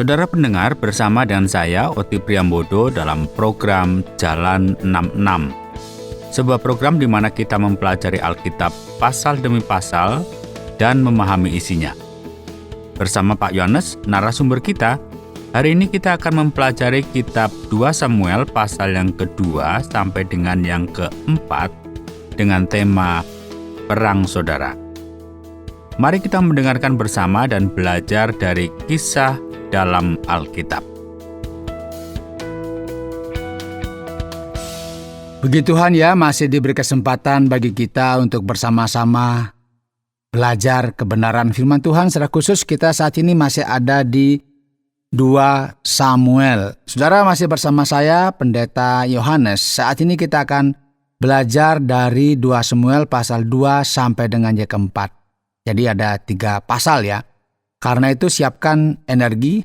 Saudara pendengar, bersama dengan saya Oti Priambodo dalam program Jalan 66. Sebuah program di mana kita mempelajari Alkitab pasal demi pasal dan memahami isinya. Bersama Pak Yohanes, narasumber kita, hari ini kita akan mempelajari kitab 2 Samuel pasal yang kedua sampai dengan yang keempat dengan tema Perang Saudara. Mari kita mendengarkan bersama dan belajar dari kisah dalam Alkitab. Puji Tuhan ya, masih diberi kesempatan bagi kita untuk bersama-sama belajar kebenaran firman Tuhan. Secara khusus kita saat ini masih ada di 2 Samuel. Saudara masih bersama saya, Pendeta Yohanes. Saat ini kita akan belajar dari 2 Samuel pasal 2 sampai dengan yang keempat. Jadi ada 3 pasal ya. Karena itu siapkan energi,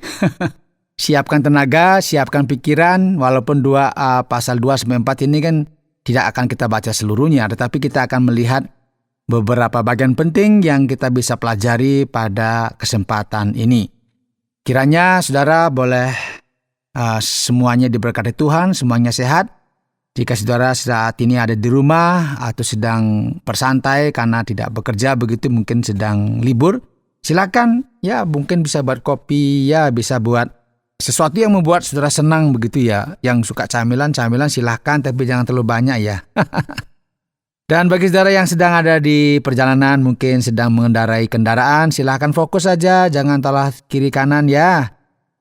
siapkan tenaga, siapkan pikiran. Walaupun pasal 2 sampai 4 ini kan tidak akan kita baca seluruhnya, tetapi kita akan melihat beberapa bagian penting yang kita bisa pelajari pada kesempatan ini. Kiranya saudara boleh semuanya diberkati Tuhan, semuanya sehat. Jika saudara saat ini ada di rumah atau sedang bersantai karena tidak bekerja begitu, mungkin sedang libur, silakan ya, mungkin bisa buat kopi ya, bisa buat sesuatu yang membuat saudara senang begitu ya. Yang suka camilan silakan, tapi jangan terlalu banyak ya. Dan bagi saudara yang sedang ada di perjalanan, mungkin sedang mengendarai kendaraan, silakan fokus saja, jangan tolak kiri kanan ya.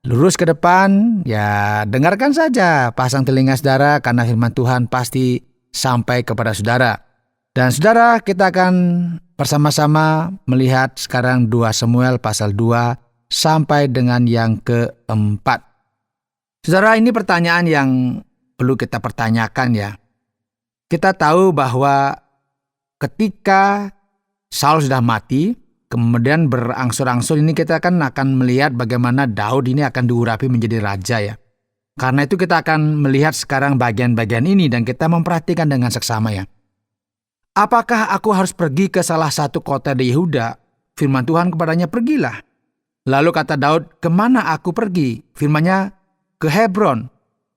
Lurus ke depan, ya dengarkan saja, pasang telinga saudara karena firman Tuhan pasti sampai kepada saudara. Dan saudara, kita akan bersama-sama melihat sekarang 2 Samuel pasal 2 sampai dengan yang keempat. Saudara, ini pertanyaan yang perlu kita pertanyakan ya. Kita tahu bahwa ketika Saul sudah mati, kemudian berangsur-angsur ini kita akan melihat bagaimana Daud ini akan diurapi menjadi raja ya. Karena itu kita akan melihat sekarang bagian-bagian ini dan kita memperhatikan dengan seksama ya. Apakah aku harus pergi ke salah satu kota di Yehuda? Firman Tuhan kepadanya, pergilah. Lalu kata Daud, kemana aku pergi? Firman-Nya, ke Hebron.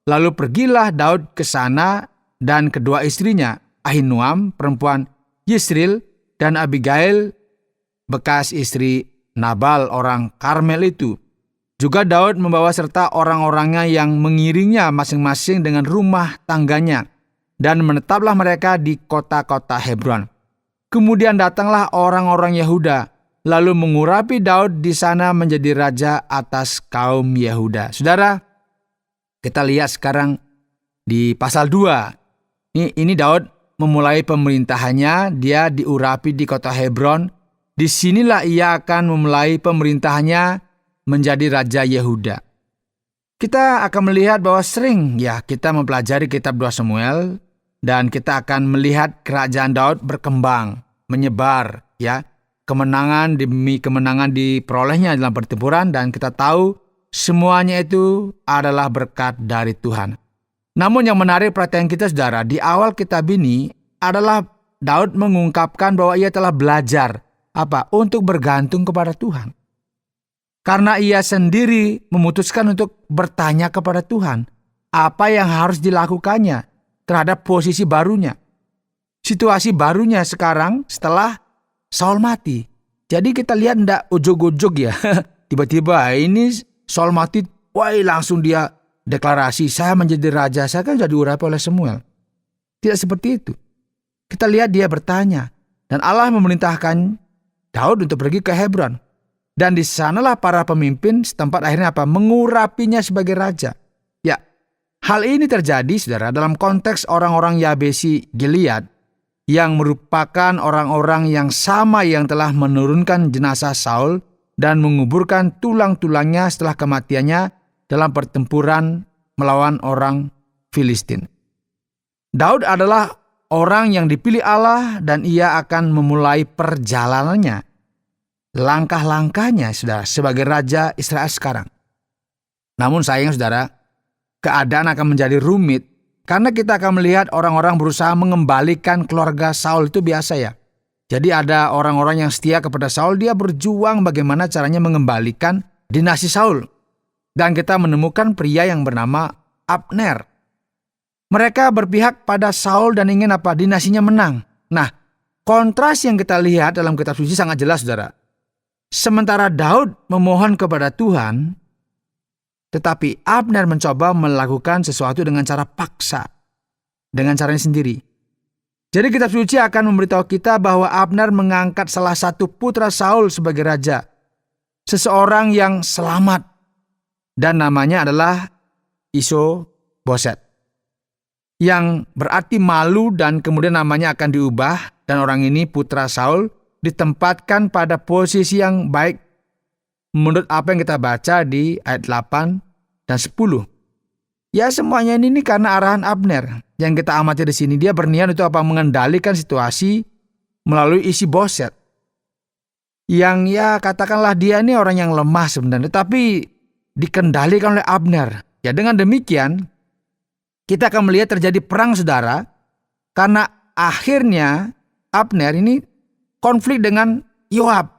Lalu pergilah Daud ke sana dan kedua istrinya, Ahinoam, perempuan Yisril, dan Abigail, bekas istri Nabal, orang Karmel itu. Juga Daud membawa serta orang-orangnya yang mengiringnya masing-masing dengan rumah tangganya. Dan menetaplah mereka di kota-kota Hebron. Kemudian datanglah orang-orang Yehuda, lalu mengurapi Daud di sana menjadi raja atas kaum Yehuda. Saudara, kita lihat sekarang di pasal 2. Ini Daud memulai pemerintahannya, dia diurapi di kota Hebron. Disinilah ia akan memulai pemerintahannya menjadi raja Yehuda. Kita akan melihat bahwa sering ya kita mempelajari kitab 2 Samuel, dan kita akan melihat kerajaan Daud berkembang, menyebar ya. Kemenangan demi kemenangan diperolehnya dalam pertempuran, dan kita tahu semuanya itu adalah berkat dari Tuhan. Namun yang menarik perhatian kita saudara, di awal kitab ini adalah Daud mengungkapkan bahwa ia telah belajar untuk bergantung kepada Tuhan. Karena ia sendiri memutuskan untuk bertanya kepada Tuhan apa yang harus dilakukannya terhadap posisi barunya, situasi barunya sekarang setelah Saul mati. Jadi kita lihat tidak ujug-ujug ya. Tiba-tiba ini Saul mati, langsung dia deklarasi, saya menjadi raja, saya kan sudah diurapi oleh Samuel. Tidak seperti itu. Kita lihat dia bertanya, dan Allah memerintahkan Daud untuk pergi ke Hebron. Dan di sanalah para pemimpin setempat akhirnya mengurapinya sebagai raja. Ya, hal ini terjadi saudara dalam konteks orang-orang Yabesi Gilead yang merupakan orang-orang yang sama yang telah menurunkan jenazah Saul dan menguburkan tulang-tulangnya setelah kematiannya dalam pertempuran melawan orang Filistin. Daud adalah orang yang dipilih Allah dan ia akan memulai perjalanannya, langkah-langkahnya saudara sebagai raja Israel sekarang. Namun sayang saudara, keadaan akan menjadi rumit karena kita akan melihat orang-orang berusaha mengembalikan keluarga Saul. Itu biasa ya. Jadi ada orang-orang yang setia kepada Saul, dia berjuang bagaimana caranya mengembalikan dinasti Saul. Dan kita menemukan pria yang bernama Abner. Mereka berpihak pada Saul dan ingin dinastinya menang. Nah, kontras yang kita lihat dalam kitab suci sangat jelas, saudara. Sementara Daud memohon kepada Tuhan, tetapi Abner mencoba melakukan sesuatu dengan cara paksa, dengan caranya sendiri. Jadi kitab suci akan memberitahu kita bahwa Abner mengangkat salah satu putra Saul sebagai raja. Seseorang yang selamat. Dan namanya adalah Iso-Boset. Yang berarti malu dan kemudian namanya akan diubah. Dan orang ini putra Saul ditempatkan pada posisi yang baik. Menurut apa yang kita baca di ayat 8 dan 10. Ya, semuanya ini karena arahan Abner. Yang kita amati di sini, dia berniat untuk mengendalikan situasi melalui Isi-Boset. Yang katakanlah dia ini orang yang lemah sebenarnya, tapi dikendalikan oleh Abner. Ya, dengan demikian kita akan melihat terjadi perang, saudara, karena akhirnya Abner ini konflik dengan Yoab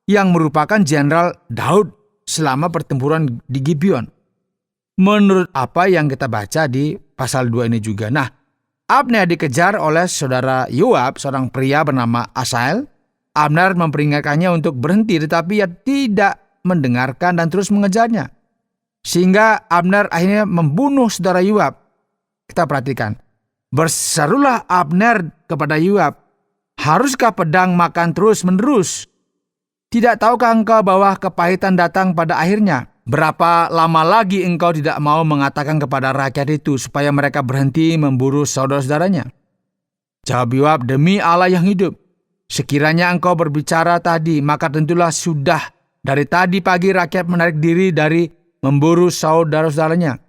yang merupakan jenderal Daud selama pertempuran di Gibeon. Menurut apa yang kita baca di pasal 2 ini juga. Nah, Abner dikejar oleh saudara Yoab, seorang pria bernama Asael. Abner memperingatkannya untuk berhenti, tetapi ia tidak mendengarkan dan terus mengejarnya. Sehingga Abner akhirnya membunuh saudara Yoab. Kita perhatikan. Berserulah Abner kepada Yoab, "Haruskah pedang makan terus-menerus? Tidak tahukah engkau bahwa kepahitan datang pada akhirnya? Berapa lama lagi engkau tidak mau mengatakan kepada rakyat itu supaya mereka berhenti memburu saudara-saudaranya?" Jawab Yoab, "Demi Allah yang hidup, sekiranya engkau berbicara tadi, maka tentulah sudah dari tadi pagi rakyat menarik diri dari memburu saudara-saudaranya."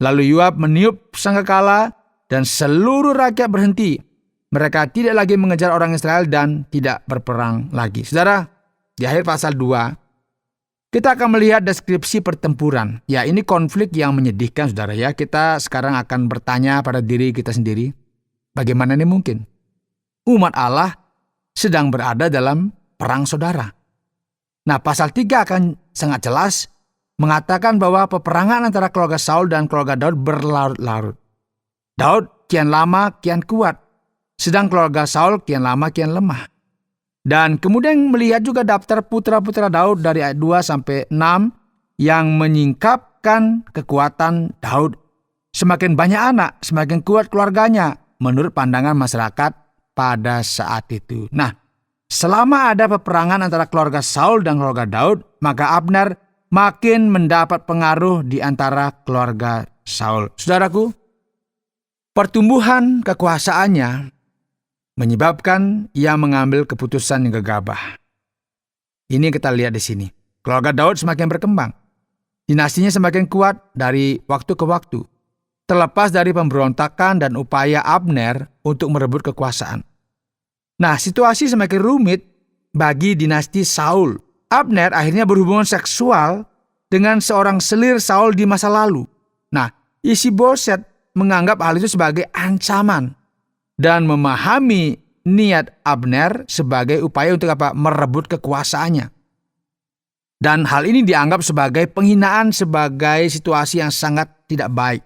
Lalu Yoab meniup sangkakala dan seluruh rakyat berhenti. Mereka tidak lagi mengejar orang Israel dan tidak berperang lagi. Saudara, di akhir pasal 2, kita akan melihat deskripsi pertempuran. Ya, ini konflik yang menyedihkan, saudara ya. Kita sekarang akan bertanya pada diri kita sendiri, bagaimana ini mungkin? Umat Allah sedang berada dalam perang saudara. Nah, pasal 3 akan sangat jelas mengatakan bahwa peperangan antara keluarga Saul dan keluarga Daud berlarut-larut. Daud kian lama kian kuat, sedang keluarga Saul kian lama kian lemah. Dan kemudian melihat juga daftar putra-putra Daud dari ayat 2 sampai 6 yang menyingkapkan kekuatan Daud. Semakin banyak anak, semakin kuat keluarganya menurut pandangan masyarakat pada saat itu. Nah, selama ada peperangan antara keluarga Saul dan keluarga Daud, maka Abner makin mendapat pengaruh di antara keluarga Saul. Saudaraku, pertumbuhan kekuasaannya menyebabkan ia mengambil keputusan yang gegabah. Ini kita lihat di sini. Keluarga Daud semakin berkembang. Dinastinya semakin kuat dari waktu ke waktu. Terlepas dari pemberontakan dan upaya Abner untuk merebut kekuasaan. Nah, situasi semakin rumit bagi dinasti Saul. Abner akhirnya berhubungan seksual dengan seorang selir Saul di masa lalu. Nah, Isi-Boset menganggap hal itu sebagai ancaman dan memahami niat Abner sebagai upaya untuk merebut kekuasaannya. Dan hal ini dianggap sebagai penghinaan, sebagai situasi yang sangat tidak baik.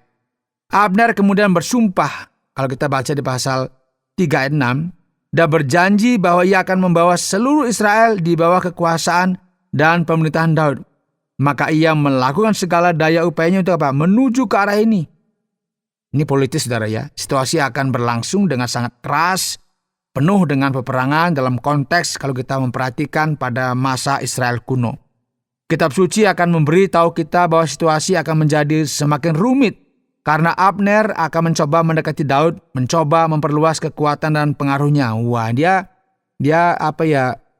Abner kemudian bersumpah, kalau kita baca di pasal 3 ayat 6, dan berjanji bahwa ia akan membawa seluruh Israel di bawah kekuasaan dan pemerintahan Daud. Maka ia melakukan segala daya upayanya untuk menuju ke arah ini. Ini politis, saudara ya. Situasi akan berlangsung dengan sangat keras, penuh dengan peperangan dalam konteks kalau kita memperhatikan pada masa Israel kuno. Kitab suci akan memberitahu kita bahwa situasi akan menjadi semakin rumit karena Abner akan mencoba mendekati Daud, mencoba memperluas kekuatan dan pengaruhnya. Wah, dia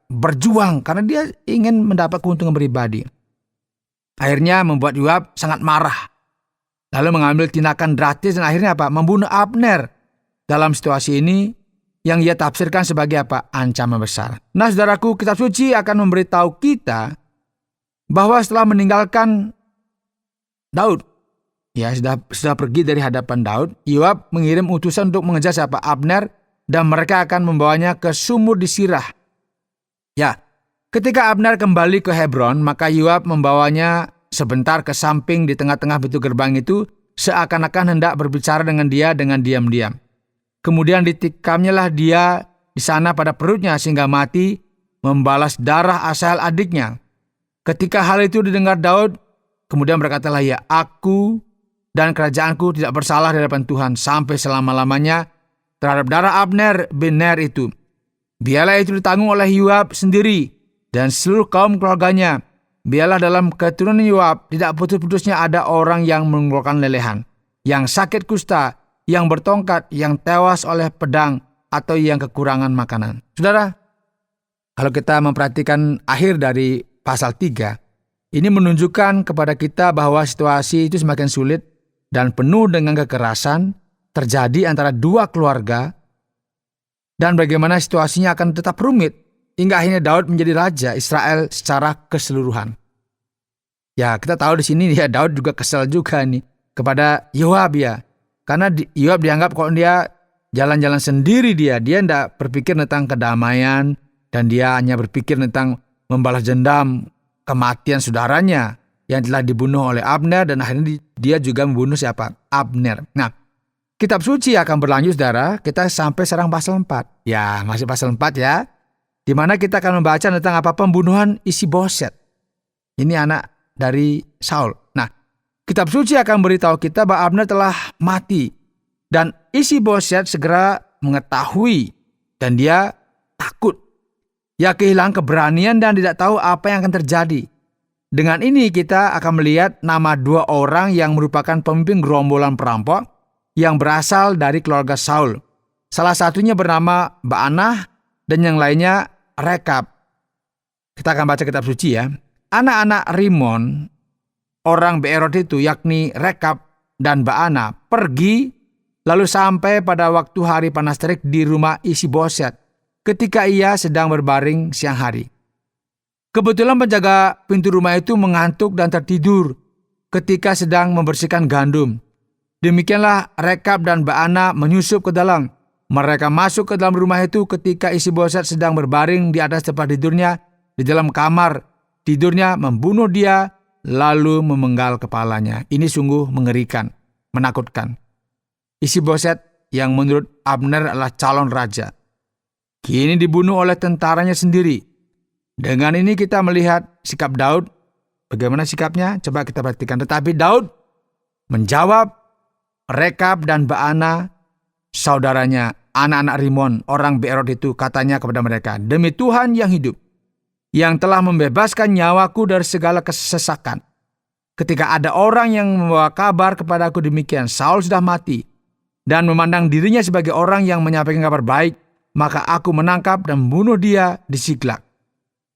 berjuang karena dia ingin mendapat keuntungan pribadi. Akhirnya membuat Yoab sangat marah. Lalu mengambil tindakan drastis dan akhirnya membunuh Abner. Dalam situasi ini yang ia tafsirkan sebagai ancaman besar. Nah, saudaraku, kitab suci akan memberitahu kita bahwa setelah meninggalkan Daud, sudah pergi dari hadapan Daud, Yoab mengirim utusan untuk mengejar Abner dan mereka akan membawanya ke sumur di Sirah. Ya, ketika Abner kembali ke Hebron, maka Yoab membawanya sebentar ke samping di tengah-tengah pintu gerbang itu, seakan-akan hendak berbicara dengan dia dengan diam-diam. Kemudian ditikamnyalah dia di sana pada perutnya sehingga mati, membalas darah Asahel adiknya. Ketika hal itu didengar Daud, kemudian berkatalah ia, aku dan kerajaanku tidak bersalah di hadapan Tuhan sampai selama-lamanya terhadap darah Abner bin Ner itu. Biarlah itu ditanggung oleh Yoab sendiri dan seluruh kaum keluarganya. Biarlah dalam keturunan Yoab tidak putus-putusnya ada orang yang mengeluarkan lelehan, yang sakit kusta, yang bertongkat, yang tewas oleh pedang, atau yang kekurangan makanan. Saudara, kalau kita memperhatikan akhir dari pasal 3, ini menunjukkan kepada kita bahwa situasi itu semakin sulit dan penuh dengan kekerasan terjadi antara dua keluarga, dan bagaimana situasinya akan tetap rumit hingga akhirnya Daud menjadi raja Israel secara keseluruhan. Ya, kita tahu di sini ya Daud juga kesal juga nih kepada Yoab ya. Karena Yoab dianggap kalau dia jalan-jalan sendiri dia tidak berpikir tentang kedamaian dan dia hanya berpikir tentang membalas dendam kematian saudaranya yang telah dibunuh oleh Abner, dan akhirnya dia juga membunuh siapa? Abner. Nah, kitab suci akan berlanjut saudara, kita sampai sekarang pasal 4. Ya, masih pasal 4 ya. Di mana kita akan membaca tentang apa pembunuhan Isi-Boset. Ini anak dari Saul. Nah, kitab suci akan beritahu kita bahwa Abner telah mati. Dan Isi-Boset segera mengetahui dan dia takut. Ia kehilangan keberanian dan tidak tahu apa yang akan terjadi. Dengan ini kita akan melihat nama dua orang yang merupakan pemimpin gerombolan perampok yang berasal dari keluarga Saul. Salah satunya bernama Baanah dan yang lainnya Rekab. Kita akan baca kitab suci ya. Anak-anak Rimon, orang Beerot itu, yakni Rekab dan Baanah, pergi lalu sampai pada waktu hari panas terik di rumah Isi-Boset ketika ia sedang berbaring siang hari. Kebetulan penjaga pintu rumah itu mengantuk dan tertidur ketika sedang membersihkan gandum. Demikianlah Rekab dan Baanah menyusup ke dalam. Mereka masuk ke dalam rumah itu ketika Isi-Boset sedang berbaring di atas tempat tidurnya di dalam kamar tidurnya, membunuh dia lalu memenggal kepalanya. Ini sungguh mengerikan, menakutkan. Isi-Boset yang menurut Abner adalah calon raja, kini dibunuh oleh tentaranya sendiri. Dengan ini kita melihat sikap Daud. Bagaimana sikapnya? Coba kita perhatikan. Tetapi Daud menjawab Rekab dan Baanah, saudaranya, anak-anak Rimon, orang Beerot itu, katanya kepada mereka, demi Tuhan yang hidup, yang telah membebaskan nyawaku dari segala kesesakan. Ketika ada orang yang membawa kabar kepadaku demikian, Saul sudah mati, dan memandang dirinya sebagai orang yang menyampaikan kabar baik, maka aku menangkap dan membunuh dia di Siklag.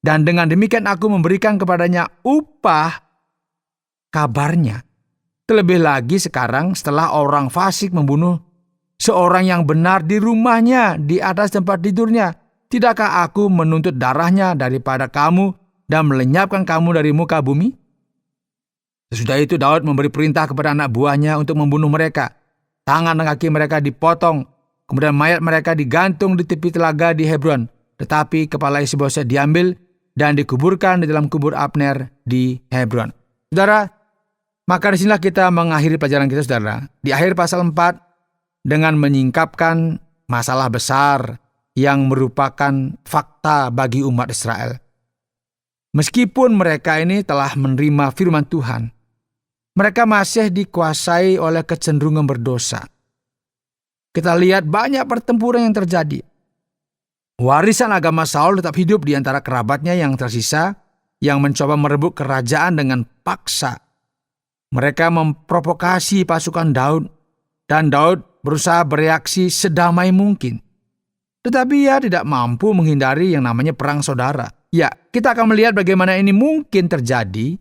Dan dengan demikian aku memberikan kepadanya upah kabarnya. Terlebih lagi sekarang setelah orang fasik membunuh seorang yang benar di rumahnya, di atas tempat tidurnya, tidakkah aku menuntut darahnya daripada kamu dan melenyapkan kamu dari muka bumi? Sesudah itu Daud memberi perintah kepada anak buahnya untuk membunuh mereka. Tangan dan kaki mereka dipotong, kemudian mayat mereka digantung di tepi telaga di Hebron. Tetapi kepala Isi-Boset diambil dan dikuburkan di dalam kubur Abner di Hebron. Saudara, maka disinilah kita mengakhiri pelajaran kita, saudara. Di akhir pasal 4, dengan menyingkapkan masalah besar yang merupakan fakta bagi umat Israel. Meskipun mereka ini telah menerima firman Tuhan, mereka masih dikuasai oleh kecenderungan berdosa. Kita lihat banyak pertempuran yang terjadi. Warisan agama Saul tetap hidup di antara kerabatnya yang tersisa, yang mencoba merebut kerajaan dengan paksa. Mereka memprovokasi pasukan Daud, dan Daud berusaha bereaksi sedamai mungkin. Tetapi ia tidak mampu menghindari yang namanya perang saudara. Ya, kita akan melihat bagaimana ini mungkin terjadi,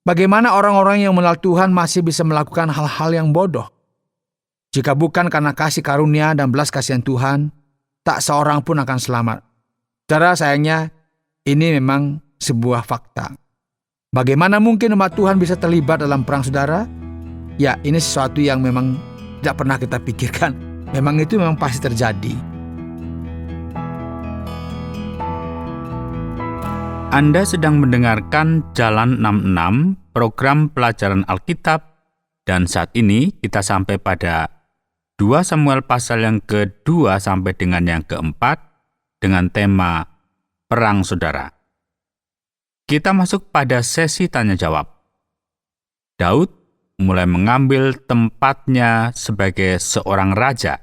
bagaimana orang-orang yang mengenal Tuhan masih bisa melakukan hal-hal yang bodoh. Jika bukan karena kasih karunia dan belas kasihan Tuhan, tak seorang pun akan selamat. Saudara, sayangnya ini memang sebuah fakta. Bagaimana mungkin umat Tuhan bisa terlibat dalam perang saudara? Ya, ini sesuatu yang memang tidak pernah kita pikirkan. Memang itu memang pasti terjadi. Anda sedang mendengarkan Jalan 66, program pelajaran Alkitab, dan saat ini kita sampai pada 2 Samuel pasal yang kedua sampai dengan yang keempat dengan tema Perang Saudara. Kita masuk pada sesi tanya jawab. Daud mulai mengambil tempatnya sebagai seorang raja,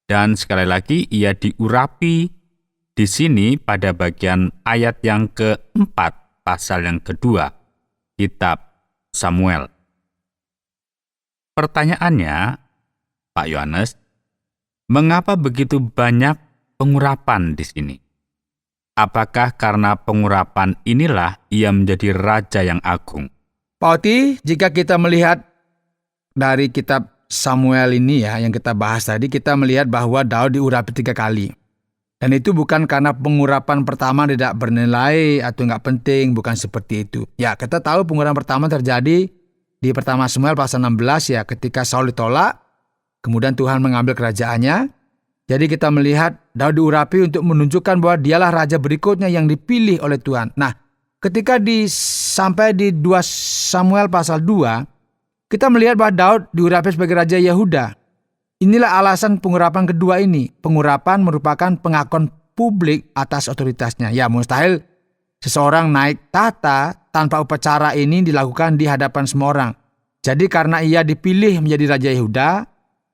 dan sekali lagi ia diurapi di sini pada bagian ayat yang keempat pasal yang kedua, kitab Samuel. Pertanyaannya, Pak Yohanes, mengapa begitu banyak pengurapan di sini? Apakah karena pengurapan inilah ia menjadi raja yang agung? Pak Oti, jika kita melihat dari kitab Samuel ini yang kita bahas tadi, kita melihat bahwa Daud diurapi 3 kali. Dan itu bukan karena pengurapan pertama tidak bernilai atau nggak penting, bukan seperti itu. Ya, kita tahu pengurapan pertama terjadi di pertama Samuel pasal 16 ketika Saul ditolak, kemudian Tuhan mengambil kerajaannya. Jadi kita melihat Daud diurapi untuk menunjukkan bahwa dialah raja berikutnya yang dipilih oleh Tuhan. Nah, ketika sampai di 2 Samuel pasal 2, kita melihat bahwa Daud diurapi sebagai raja Yehuda. Inilah alasan pengurapan kedua ini. Pengurapan merupakan pengakuan publik atas otoritasnya. Ya, mustahil seseorang naik tahta tanpa upacara ini dilakukan di hadapan semua orang. Jadi karena ia dipilih menjadi Raja Yehuda,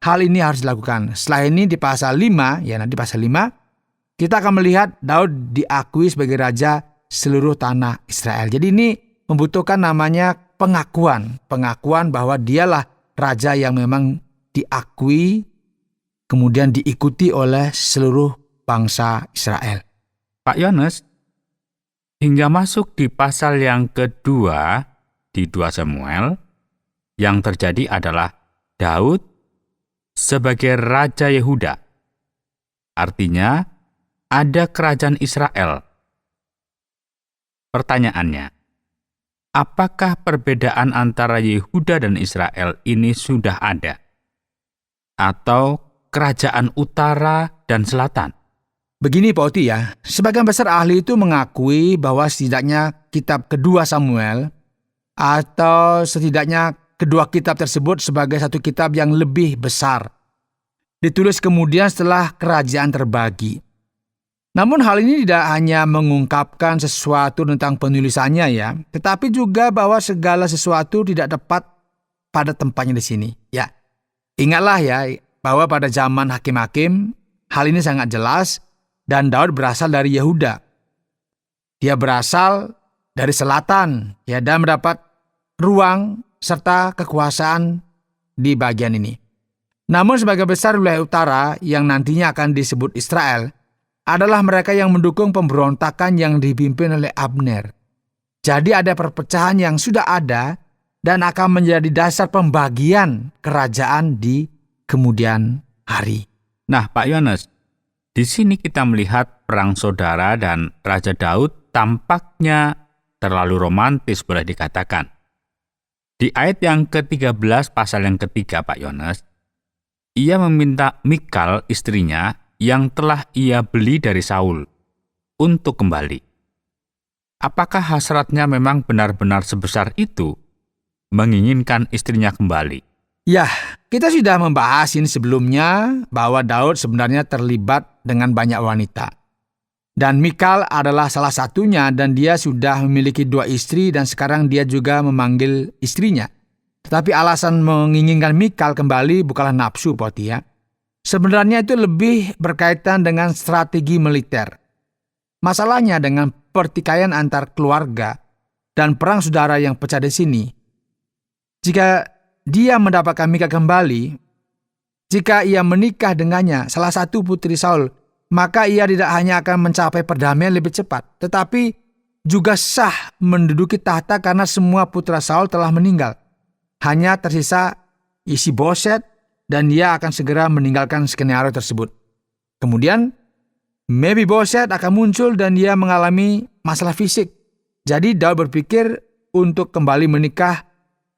hal ini harus dilakukan. Setelah ini di pasal 5, nanti pasal 5, kita akan melihat Daud diakui sebagai raja seluruh tanah Israel. Jadi ini membutuhkan namanya pengakuan bahwa dialah raja yang memang diakui, kemudian diikuti oleh seluruh bangsa Israel. Pak Yohanes, hingga masuk di pasal yang kedua di 2 Samuel, yang terjadi adalah Daud sebagai Raja Yehuda. Artinya, ada kerajaan Israel. Pertanyaannya, apakah perbedaan antara Yehuda dan Israel ini sudah ada? Atau kerajaan utara dan selatan? Begini Pak Oti sebagian besar ahli itu mengakui bahwa setidaknya kitab kedua Samuel atau setidaknya kedua kitab tersebut sebagai satu kitab yang lebih besar. Ditulis kemudian setelah kerajaan terbagi. Namun hal ini tidak hanya mengungkapkan sesuatu tentang penulisannya tetapi juga bahwa segala sesuatu tidak tepat pada tempatnya di sini. Ingatlah bahwa pada zaman hakim-hakim, hal ini sangat jelas dan Daud berasal dari Yehuda. Dia berasal dari selatan dan mendapat ruang serta kekuasaan di bagian ini. Namun sebagian besar wilayah utara yang nantinya akan disebut Israel adalah mereka yang mendukung pemberontakan yang dipimpin oleh Abner. Jadi ada perpecahan yang sudah ada dan akan menjadi dasar pembagian kerajaan di kemudian hari. Nah, Pak Yohanes, di sini kita melihat perang saudara dan Raja Daud tampaknya terlalu romantis boleh dikatakan. Di ayat yang ke-13 pasal yang ketiga, Pak Yohanes, ia meminta Mikal istrinya yang telah ia beli dari Saul untuk kembali. Apakah hasratnya memang benar-benar sebesar itu? Menginginkan istrinya kembali. Kita sudah membahas ini sebelumnya bahwa Daud sebenarnya terlibat dengan banyak wanita. Dan Mikal adalah salah satunya dan dia sudah memiliki 2 istri dan sekarang dia juga memanggil istrinya. Tetapi alasan menginginkan Mikal kembali bukanlah nafsu, Poti Sebenarnya itu lebih berkaitan dengan strategi militer. Masalahnya dengan pertikaian antar keluarga dan perang saudara yang pecah di sini. Jika dia mendapatkan Mikal kembali, jika ia menikah dengannya, salah satu putri Saul, maka ia tidak hanya akan mencapai perdamaian lebih cepat, tetapi juga sah menduduki tahta karena semua putra Saul telah meninggal. Hanya tersisa Isi-Boset dan dia akan segera meninggalkan skenario tersebut. Kemudian, Mefiboset akan muncul dan dia mengalami masalah fisik. Jadi Daud berpikir untuk kembali menikah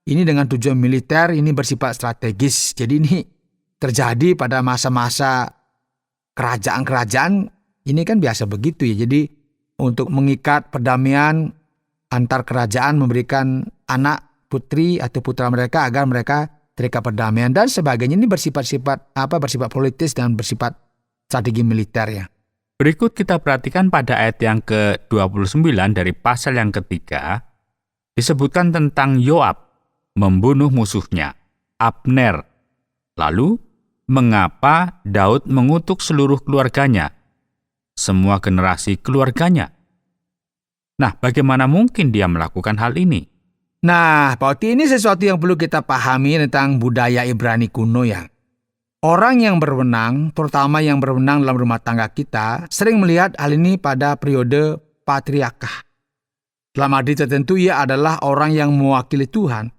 ini dengan tujuan militer, ini bersifat strategis. Jadi ini terjadi pada masa-masa kerajaan-kerajaan, ini kan biasa begitu Jadi untuk mengikat perdamaian antar kerajaan, memberikan anak putri atau putra mereka agar mereka terikat perdamaian dan sebagainya. Ini bersifat politis dan bersifat strategi militer ya. Berikut kita perhatikan pada ayat yang ke-29 dari pasal yang ketiga, disebutkan tentang Yoab membunuh musuhnya, Abner. Lalu, mengapa Daud mengutuk seluruh keluarganya, semua generasi keluarganya? Nah, bagaimana mungkin dia melakukan hal ini? Nah, Pak Oti, ini sesuatu yang perlu kita pahami tentang budaya Ibrani kuno ya. Orang yang berwenang, terutama yang berwenang dalam rumah tangga kita, sering melihat hal ini pada periode patriarkah. Dalam arti tertentu, ia adalah orang yang mewakili Tuhan.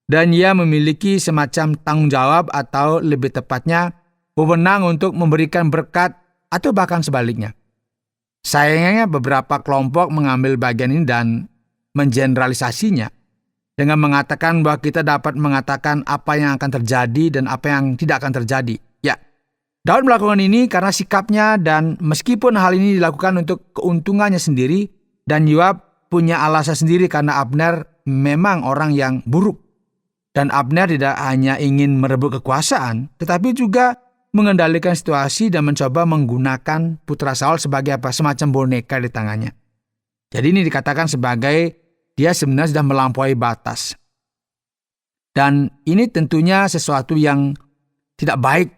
Dan ia memiliki semacam tanggung jawab atau lebih tepatnya, wewenang untuk memberikan berkat atau bahkan sebaliknya. Sayangnya beberapa kelompok mengambil bagian ini dan mengeneralisasinya dengan mengatakan bahwa kita dapat mengatakan apa yang akan terjadi dan apa yang tidak akan terjadi. Ya, Daud melakukan ini karena sikapnya dan meskipun hal ini dilakukan untuk keuntungannya sendiri dan Yoab punya alasan sendiri karena Abner memang orang yang buruk. Dan Abner tidak hanya ingin merebut kekuasaan, tetapi juga mengendalikan situasi dan mencoba menggunakan putra Saul sebagai semacam boneka di tangannya. Jadi ini dikatakan sebagai dia sebenarnya sudah melampaui batas. Dan ini tentunya sesuatu yang tidak baik.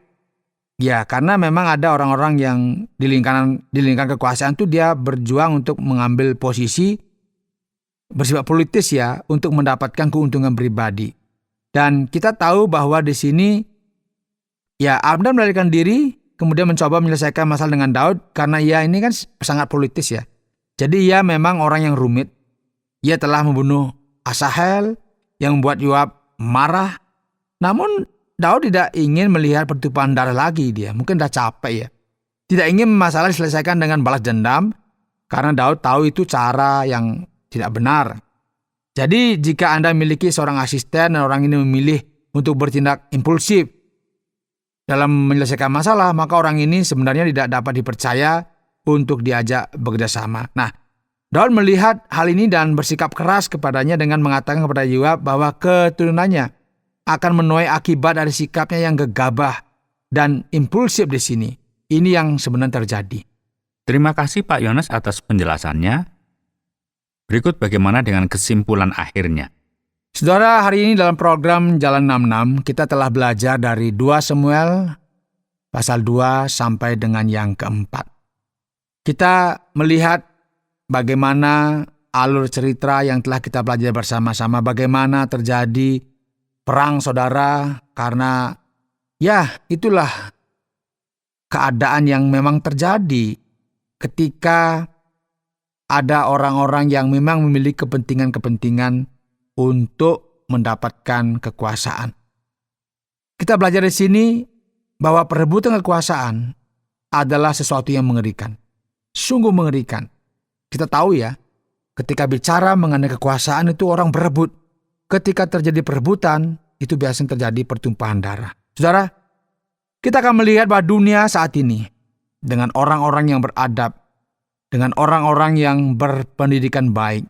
Ya, karena memang ada orang-orang yang di lingkaran kekuasaan itu dia berjuang untuk mengambil posisi bersifat politis ya, untuk mendapatkan keuntungan pribadi. Dan kita tahu bahwa di sini ya Abner melarikan diri, kemudian mencoba menyelesaikan masalah dengan Daud karena ia ini kan sangat politis ya. Jadi ia memang orang yang rumit. Ia telah membunuh Asahel yang membuat Yoab marah. Namun Daud tidak ingin melihat pertumpahan darah lagi dia. Mungkin dah capek ya. Tidak ingin masalah diselesaikan dengan balas dendam karena Daud tahu itu cara yang tidak benar. Jadi jika Anda memiliki seorang asisten dan orang ini memilih untuk bertindak impulsif dalam menyelesaikan masalah, maka orang ini sebenarnya tidak dapat dipercaya untuk diajak bekerja sama. Nah, Daud melihat hal ini dan bersikap keras kepadanya dengan mengatakan kepada Yoab bahwa keturunannya akan menuai akibat dari sikapnya yang gegabah dan impulsif di sini. Ini yang sebenarnya terjadi. Terima kasih Pak Yones atas penjelasannya. Berikut bagaimana dengan kesimpulan akhirnya. Saudara, hari ini dalam program Jalan 66 kita telah belajar dari 2 Samuel pasal 2 sampai dengan yang keempat. Kita melihat bagaimana alur cerita yang telah kita pelajari bersama-sama, bagaimana terjadi perang saudara, karena ya itulah keadaan yang memang terjadi ketika ada orang-orang yang memang memiliki kepentingan-kepentingan untuk mendapatkan kekuasaan. Kita belajar di sini bahwa perebutan kekuasaan adalah sesuatu yang mengerikan. Sungguh mengerikan. Kita tahu ya, ketika bicara mengenai kekuasaan itu orang berebut. Ketika terjadi perebutan, itu biasanya terjadi pertumpahan darah. Saudara, kita akan melihat bahwa dunia saat ini dengan orang-orang yang beradab, dengan orang-orang yang berpendidikan baik,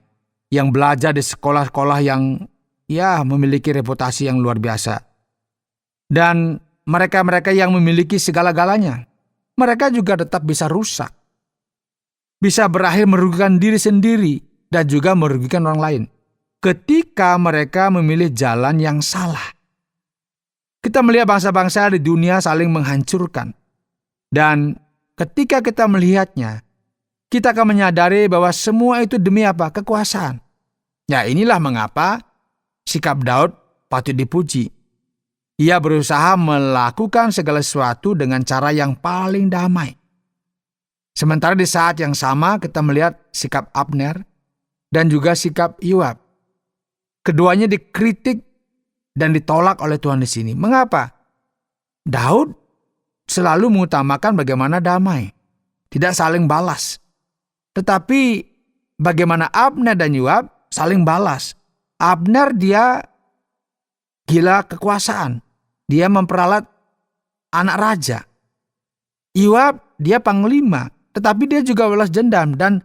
yang belajar di sekolah-sekolah yang ya memiliki reputasi yang luar biasa. Dan mereka-mereka yang memiliki segala-galanya, mereka juga tetap bisa rusak. Bisa berakhir merugikan diri sendiri dan juga merugikan orang lain. Ketika mereka memilih jalan yang salah. Kita melihat bangsa-bangsa di dunia saling menghancurkan. Dan ketika kita melihatnya, kita akan menyadari bahwa semua itu demi apa? Kekuasaan. Ya, inilah mengapa sikap Daud patut dipuji. Ia berusaha melakukan segala sesuatu dengan cara yang paling damai. Sementara di saat yang sama kita melihat sikap Abner dan juga sikap Yoab. Keduanya dikritik dan ditolak oleh Tuhan di sini. Mengapa? Daud selalu mengutamakan bagaimana damai, tidak saling balas. Tetapi bagaimana Abner dan Yoab saling balas. Abner dia gila kekuasaan. Dia memperalat anak raja. Yoab dia panglima. Tetapi dia juga balas dendam. Dan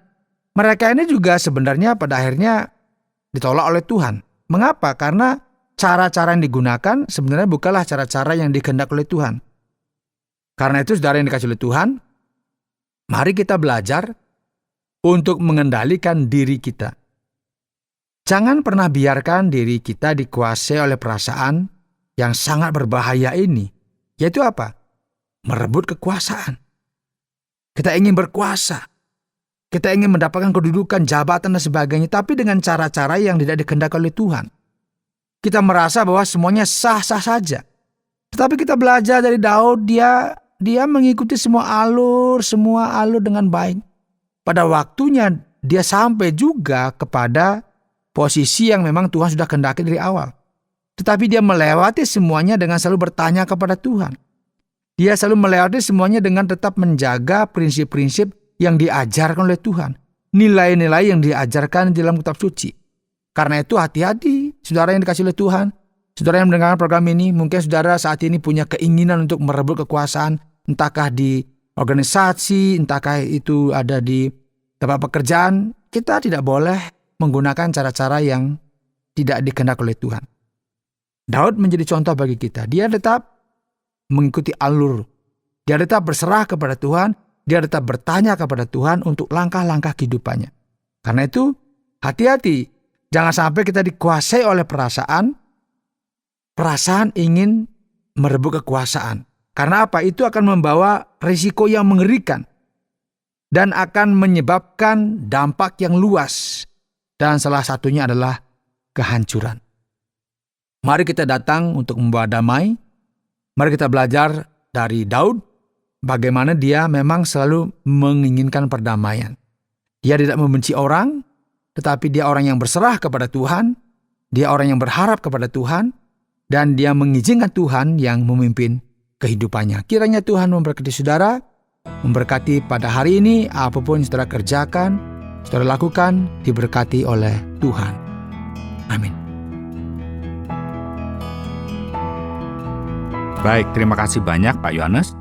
mereka ini juga sebenarnya pada akhirnya ditolak oleh Tuhan. Mengapa? Karena cara-cara yang digunakan sebenarnya bukanlah cara-cara yang dikehendak oleh Tuhan. Karena itu saudara yang dikasihi oleh Tuhan, mari kita belajar untuk mengendalikan diri kita. Jangan pernah biarkan diri kita dikuasai oleh perasaan yang sangat berbahaya ini. Yaitu apa? Merebut kekuasaan. Kita ingin berkuasa. Kita ingin mendapatkan kedudukan, jabatan, dan sebagainya. Tapi dengan cara-cara yang tidak dikehendaki oleh Tuhan. Kita merasa bahwa semuanya sah-sah saja. Tetapi kita belajar dari Daud, dia mengikuti semua alur dengan baik. Pada waktunya dia sampai juga kepada posisi yang memang Tuhan sudah kehendaki dari awal. Tetapi dia melewati semuanya dengan selalu bertanya kepada Tuhan. Dia selalu melewati semuanya dengan tetap menjaga prinsip-prinsip yang diajarkan oleh Tuhan. Nilai-nilai yang diajarkan di dalam kitab suci. Karena itu hati-hati, saudara yang dikasihi oleh Tuhan. Saudara yang mendengarkan program ini, mungkin saudara saat ini punya keinginan untuk merebut kekuasaan. Entahkah di organisasi, entahkah itu ada di tempat pekerjaan. Kita tidak boleh menggunakan cara-cara yang tidak dikehendaki oleh Tuhan. Daud menjadi contoh bagi kita. Dia tetap mengikuti alur. Dia tetap berserah kepada Tuhan. Dia tetap bertanya kepada Tuhan untuk langkah-langkah kehidupannya. Karena itu, hati-hati. Jangan sampai kita dikuasai oleh perasaan ingin merebut kekuasaan. Karena apa? Itu akan membawa risiko yang mengerikan. Dan akan menyebabkan dampak yang luas. Dan salah satunya adalah kehancuran. Mari kita datang untuk membawa damai. Mari kita belajar dari Daud. Bagaimana dia memang selalu menginginkan perdamaian. Dia tidak membenci orang. Tetapi dia orang yang berserah kepada Tuhan. Dia orang yang berharap kepada Tuhan. Dan dia mengizinkan Tuhan yang memimpin kehidupannya. Kiranya Tuhan memberkati saudara. Memberkati pada hari ini. Apapun yang saudara kerjakan, saudara lakukan, diberkati oleh Tuhan. Amin. Baik, terima kasih banyak Pak Yohanes.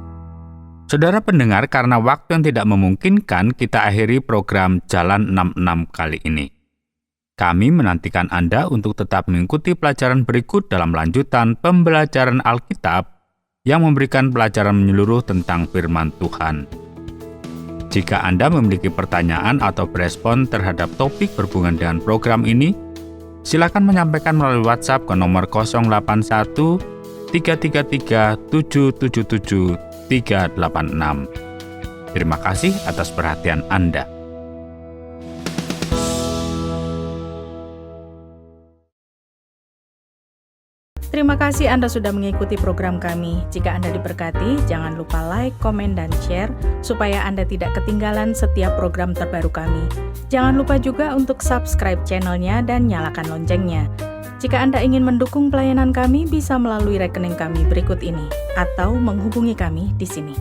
Saudara pendengar, karena waktu yang tidak memungkinkan, kita akhiri program Jalan 66 kali ini. Kami menantikan Anda untuk tetap mengikuti pelajaran berikut dalam lanjutan pembelajaran Alkitab yang memberikan pelajaran menyeluruh tentang firman Tuhan. Jika Anda memiliki pertanyaan atau berespon terhadap topik berhubungan dengan program ini, silakan menyampaikan melalui WhatsApp ke nomor 081 333 777 386. Terima kasih atas perhatian Anda. Terima kasih Anda sudah mengikuti program kami. Jika Anda diberkati, jangan lupa like, komen, dan share supaya Anda tidak ketinggalan setiap program terbaru kami. Jangan lupa juga untuk subscribe channelnya dan nyalakan loncengnya. Jika Anda ingin mendukung pelayanan kami, bisa melalui rekening kami berikut ini atau menghubungi kami di sini.